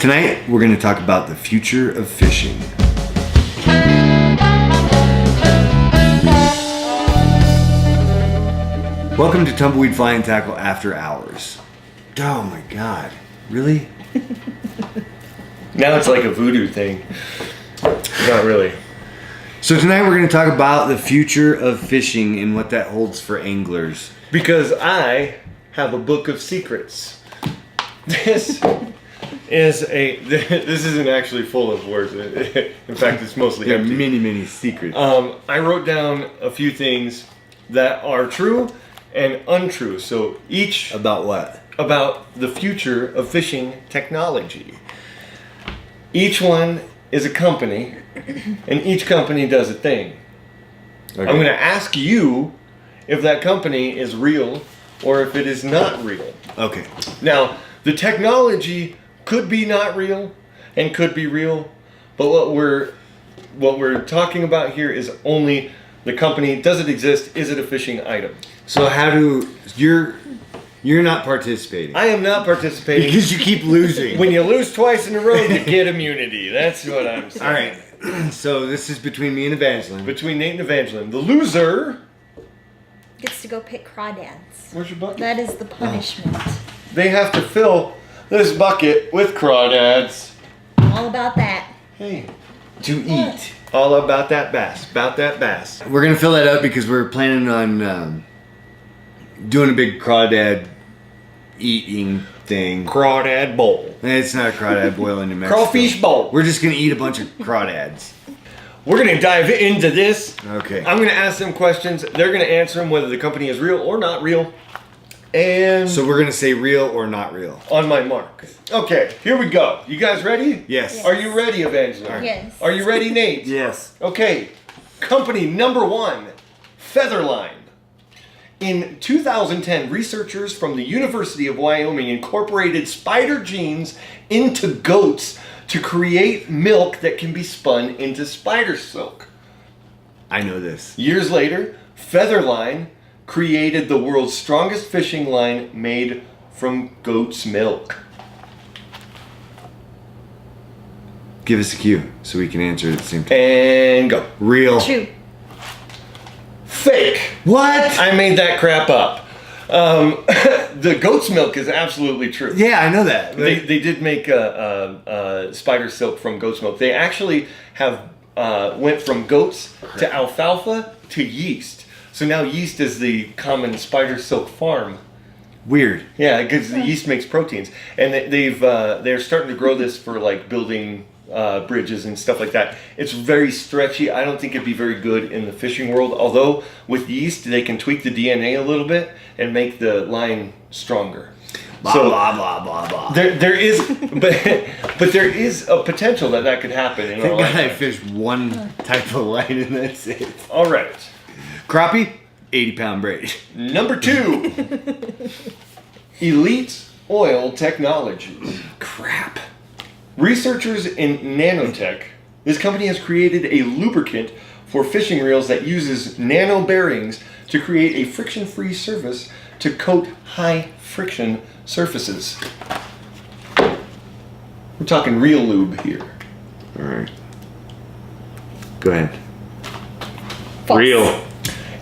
Tonight, we're going to talk about the future of fishing. Welcome to Tumbleweed Fly and Tackle After Hours. Oh my God, really? Now it's like a voodoo thing. Not really. So tonight we're going to talk about the future of fishing and what that holds for anglers. Because I have a book of secrets. This isn't actually full of words. In fact, it's mostly There are empty. many secrets. I wrote down a few things that are true and untrue. So each About what? about the future of fishing technology. Each one is a company, and each company does a thing. Okay. I'm going to ask you if that company is real or if it is not real. Okay. Now, the technology could be not real and could be real, but what we're talking about here is only the company. Does it exist? Is it a fishing item? So you're not participating. I am not participating. Because you keep losing. When you lose twice in a row, you get immunity. That's what I'm saying. All right. So this is between me and Evangeline. Between Nate and Evangeline. The loser Gets to go pick crawdads. Where's your bucket? That is the punishment. They have to fill this bucket with crawdads. All about that. Hey, To eat. all about that bass. About that bass. We're gonna fill that up because we're planning on doing a big crawdad eating thing. Crawdad bowl. It's not a crawdad boil in New Mexico. Crawfish bowl. We're just gonna eat a bunch of crawdads. We're going to dive into this. Okay. I'm going to ask them questions. They're going to answer them whether the company is real or not real. And So we're gonna say real or not real. on my mark. Okay, here we go. You guys ready? Yes. Are you ready, Evangeline? Yes. Are you ready, Nate? Yes. Okay. Company number 1, Featherline. In 2010, researchers from the University of Wyoming incorporated spider genes into goats to create milk that can be spun into spider silk. I know this. Years later, Featherline created the world's strongest fishing line made from goat's milk. Give us a cue so we can answer it at the same time. And go. Real. True. Fake. What? I made that crap up. The goat's milk is absolutely true. Yeah, I know that. They did make spider silk from goat's milk. They actually have went from goats to alfalfa to yeast. So now yeast is the common spider silk farm. Weird. Yeah, because the yeast makes proteins, and they're starting to grow this for like building bridges and stuff like that. It's very stretchy. I don't think it'd be very good in the fishing world. Although with yeast, they can tweak the DNA a little bit and make the line stronger. Blah, blah, blah, blah, blah. There is, but there is a potential that could happen in our Thank God I lifetime. fished one type of line and that's it. All right, Crappie, 80-pound braid. number 2, Elite Oil Technology. Crap. Researchers in nanotech, this company has created a lubricant for fishing reels that uses nano bearings to create a friction-free surface to coat high-friction surfaces. We're talking real lube here. All right. Go ahead. False. Real.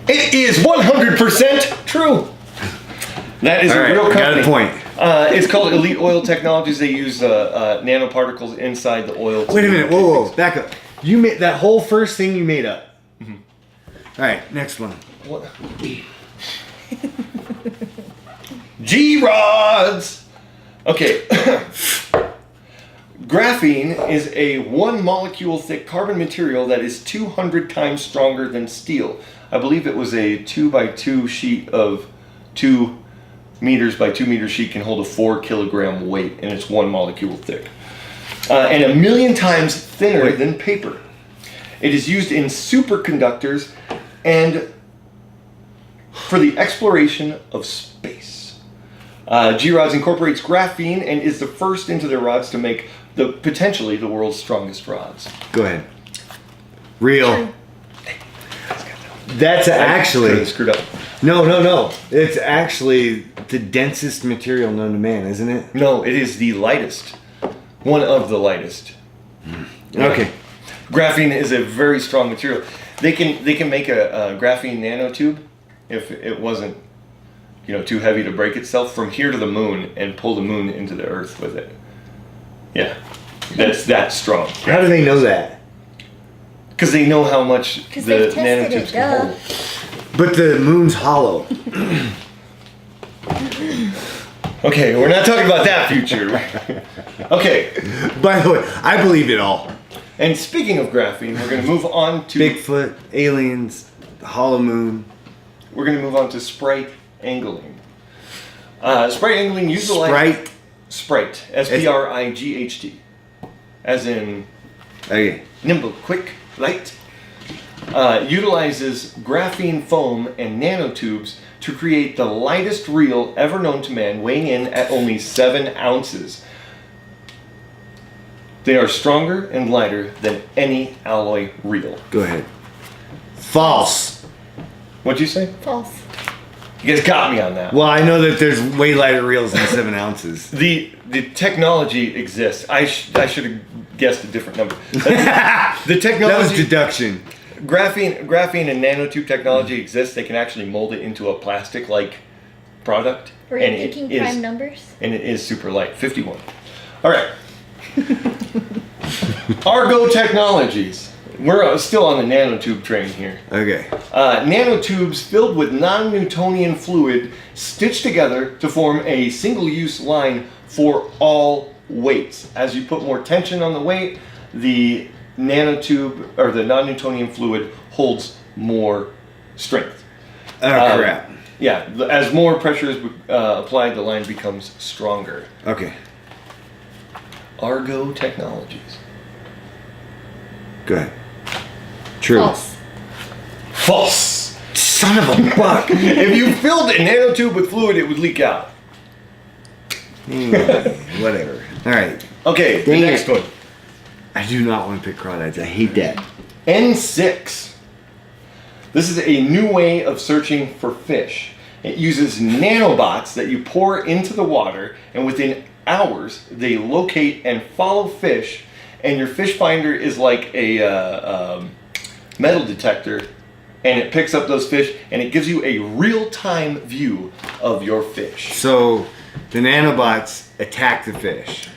It is 100% true. That is All a right, real company. got a point. It's called Elite Oil Technologies. They use nanoparticles inside the oil. Wait a minute. Whoa. Back up. You made that whole first thing you made up. Mm-hmm. All right. Next one. What? G-rods. Okay. Graphene is a 1 molecule thick carbon material that is 200 times stronger than steel. I believe it was a 2x2 sheet of 2 meters by 2 meter sheet can hold a 4 kilogram weight, and it's 1 molecule thick. And 1,000,000 times thinner than paper. It is used in superconductors and for the exploration of space. G-Rods incorporates graphene and is the first into their rods to make potentially the world's strongest rods. Go ahead. Real. That's actually screwed up. No. It's actually the densest material known to man, isn't it? No, it is the lightest. One of the lightest. Okay. Graphene is a very strong material. They can make a graphene nanotube if it wasn't, too heavy to break itself from here to the moon and pull the moon into the Earth with it. Yeah, that's that strong. How do they know that? Because they know how much the they've tested nanotubes it, can duh. hold. But the moon's hollow. Okay, we're not talking about that future. Okay, By the way, I believe it all. and speaking of graphene, we're going to move on to Bigfoot, aliens, the hollow moon. we're going to move on to sprite angling. Sprite angling utilizes Sprite. Spright, as in Okay. nimble, quick, light. Utilizes graphene foam and nanotubes to create the lightest reel ever known to man, weighing in at only 7 ounces. They are stronger and lighter than any alloy reel. Go ahead. False. What'd you say? False. You guys got me on that. Well, I know that there's way lighter reels than 7 ounces. The technology exists. I should have guessed a different number. The That was technology, deduction. graphene and nanotube technology exists. They can actually mold it into a plastic-like product. Were you and it thinking is- prime numbers? And it is super light. 51. All right. Argo Technologies. We're still on the nanotube train here. Okay. Nanotubes filled with non-Newtonian fluid stitched together to form a single-use line for all weights. As you put more tension on the weight, the nanotube or the non-Newtonian fluid holds more strength. Oh, crap. Yeah, as more pressure is applied, the line becomes stronger. Okay. Argo Technologies. Go ahead. True. False. False. Son of a buck. If you filled a nanotube with fluid, it would leak out. Whatever. All right. Okay, the Dang next it. one. I do not want to pick crawdads. I hate that. N6. This is a new way of searching for fish. It uses nanobots that you pour into the water, and within hours, they locate and follow fish, and your fish finder is like a metal detector, and it picks up those fish, and it gives you a real-time view of your fish. So the nanobots attack the fish.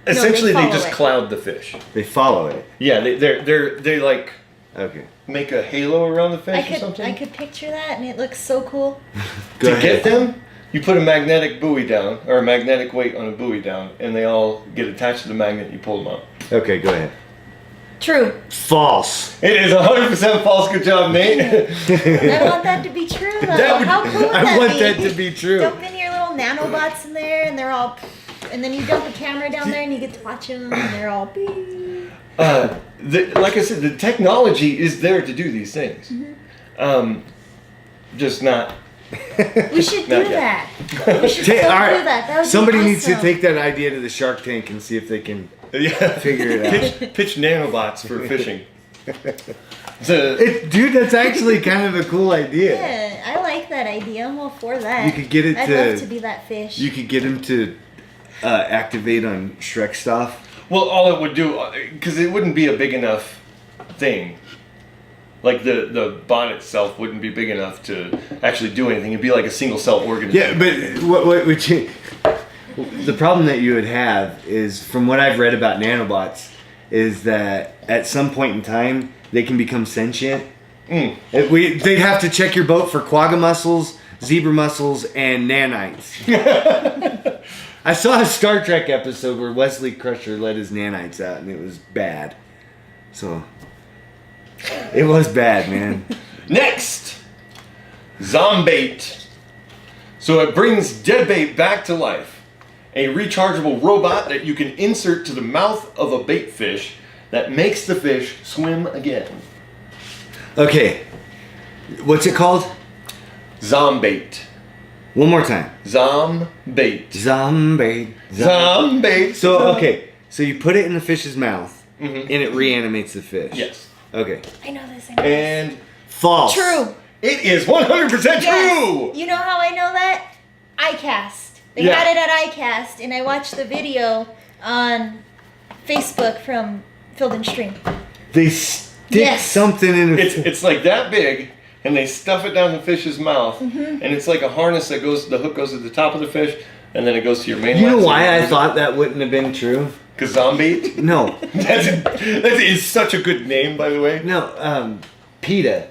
Essentially, they follow just it. cloud the fish. They follow it. Yeah, they like Okay. make a halo around the fish or something. I could picture that, and it looks so cool. Go To ahead. get them, you put a magnetic buoy down, or a magnetic weight on a buoy down, and they all get attached to the magnet, and you pull them up. Okay, go ahead. True. False. It is 100% false. Good job, Nate. I want that to be true, though. That would- How cool would I that want be? that to be true. Dump in your little nanobots in there, and they're all. And then you dump a camera down there, and you get to watch them, and they're all. Beep. Like I said, the technology is there to do these things. Just not. We should do Not yet. that. We should so do All right. that. That would Somebody be needs to awesome. take that idea to the Shark Tank and see if they can Yeah. figure it out. Pitch nanobots for fishing. Dude, that's actually kind of a cool idea. Yeah, I like that idea. I'm all for that. You could get it I'd to- love to be that fish. You could get him to activate on Shrek stuff. Well, all it would do, because it wouldn't be a big enough thing. Like the bot itself wouldn't be big enough to actually do anything. It'd be like a single cell organism. Yeah, but what would you... The problem that you would have is, from what I've read about nanobots, is that at some point in time, they can become sentient. They'd have to check your boat for quagga mussels, zebra mussels, and nanites. I saw a Star Trek episode where Wesley Crusher let his nanites out, and it was bad. So, it was bad, man. Next, Zombait. So it brings dead bait back to life. A rechargeable robot that you can insert to the mouth of a bait fish that makes the fish swim again. Okay, what's it called? Zombait. One more time. Zombait. Zombie. Zombait. So, okay, so you put it in the fish's mouth, and it reanimates the fish. Yes. Okay. I know this. I know this. And False. True. it is 100% Yes. true. You know how I know that? iCast. They Yeah. had it at iCast, and I watched the video on Facebook from Field and Stream. They stick Yes. something in It's like that big, and they stuff it down the fish's mouth, and it's like a harness that goes. The hook goes at the top of the fish, and then it goes to your main. You know why I thought that wouldn't have been true? Zombie. No. That is such a good name, by the way. No, PETA.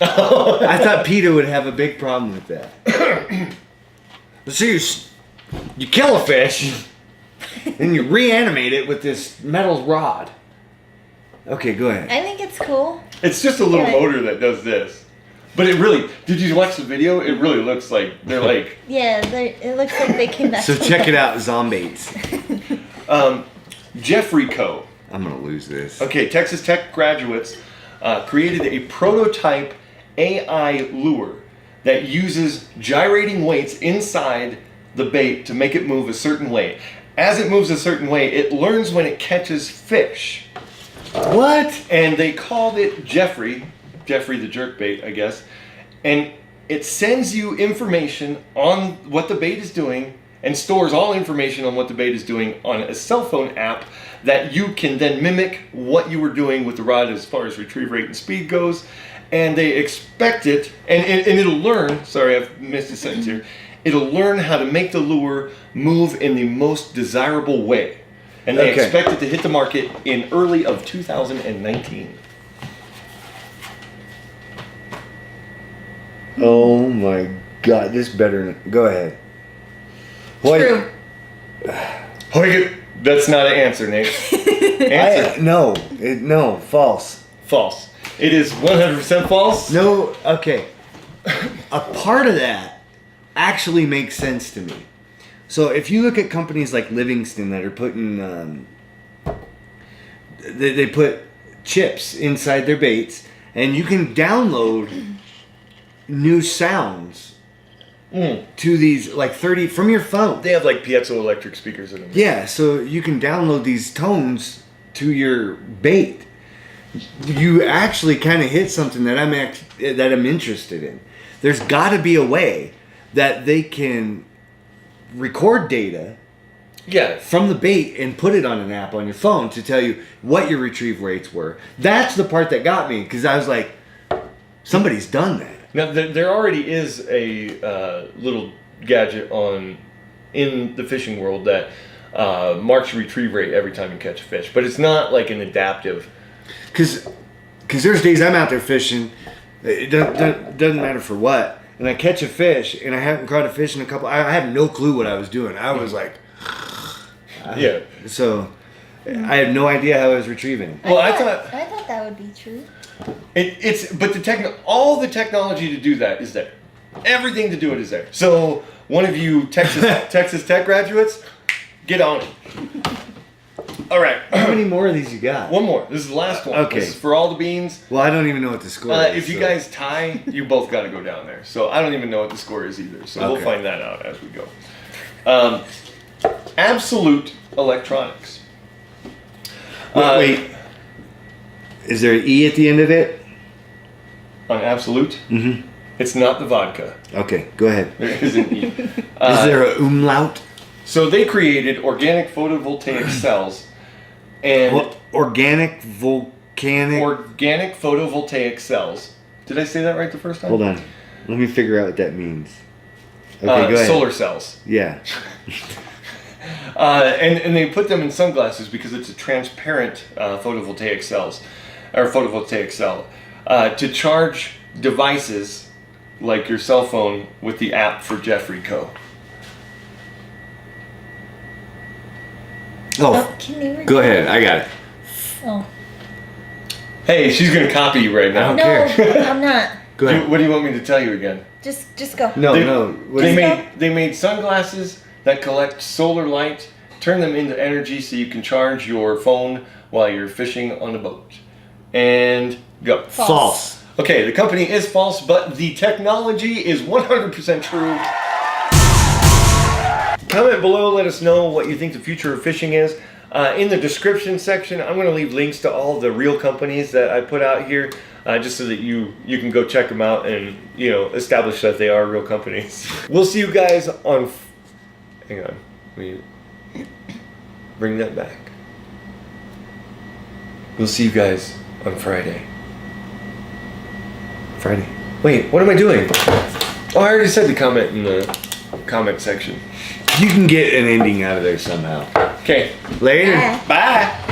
I thought PETA would have a big problem with that. So you kill a fish, and you reanimate it with this metal rod. Okay, go ahead. I think it's cool. It's just a little Yeah. motor that does this. But it really, did you watch the video? It really looks like they're like. Yeah, it looks like they came back. So check it out, Zombates. Jeffrey Co. I'm gonna lose this. Okay, Texas Tech graduates created a prototype AI lure that uses gyrating weights inside the bait to make it move a certain way. As it moves a certain way, it learns when it catches fish. What? And they called it Jeffrey the jerkbait, I guess. And it sends you information on what the bait is doing and stores all information on what the bait is doing on a cell phone app that you can then mimic what you were doing with the rod as far as retrieve rate and speed goes. And they expect it, and it'll learn, sorry, I've missed a sentence here, it'll learn how to make the lure move in the most desirable way. And they expect it to hit the market in early of 2019. Oh my God! This better. Go ahead. True. That's not an answer, Nate. Answer. No, false. False. It is 100% false. No, okay. A part of that actually makes sense to me. So if you look at companies like Livingston that are putting, they put chips inside their baits, and you can download new sounds to these, like 30 from your phone. They have like piezoelectric speakers in them. Yeah, so you can download these tones to your bait. You actually kind of hit something that I'm interested in. There's got to be a way that they can record data from the bait and put it on an app on your phone to tell you what your retrieve rates were. That's the part that got me, because I was like, somebody's done that. Now there already is a little gadget in the fishing world that marks your retrieve rate every time you catch a fish, but it's not like an adaptive. Because there's days I'm out there fishing, it doesn't matter for what, and I catch a fish, and I haven't caught a fish in a couple. I had no clue what I was doing. I was like, yeah. So I had no idea how I was retrieving. Well, I thought that would be true. But all the technology to do that is there. Everything to do it is there. So one of you Texas Tech graduates, get on it. All right. How many more of these you got? One more. This is the last one. Okay. This is for all the beans. Well, I don't even know what the score is. If you guys tie, you both got to go down there. So I don't even know what the score is either. So we'll find that out as we go. Absolute Electronics. Wait. Is there an E at the end of it? On Absolute? Mm-hmm. It's not the vodka. Okay, go ahead. There is an E. Is there a umlaut? So they created organic photovoltaic cells and organic photovoltaic cells. Did I say that right the first time? Hold on. Let me figure out what that means. Okay, go ahead. Solar cells. Yeah. And they put them in sunglasses because it's a transparent photovoltaic cell to charge devices like your cell phone with the app for Jeffrey Co. Oh, Can you repeat go ahead. I got it. Oh. Hey, she's gonna copy you right now. I don't No, care. I'm not. Go ahead. What do you want me to tell you again? Just go. No. They made sunglasses that collect solar light, turn them into energy so you can charge your phone while you're fishing on a boat. And go. False. Okay, the company is false, but the technology is 100% true. Comment below, let us know what you think the future of fishing is. In the description section, I'm going to leave links to all the real companies that I put out here, just so that you can go check them out and establish that they are real companies. We'll see you guys on. Hang on, let me bring that back. We'll see you guys on Friday. Friday. Wait, what am I doing? Oh, I already said the comment in the comment section. You can get an ending out of there somehow. Okay. Later. Bye. Bye.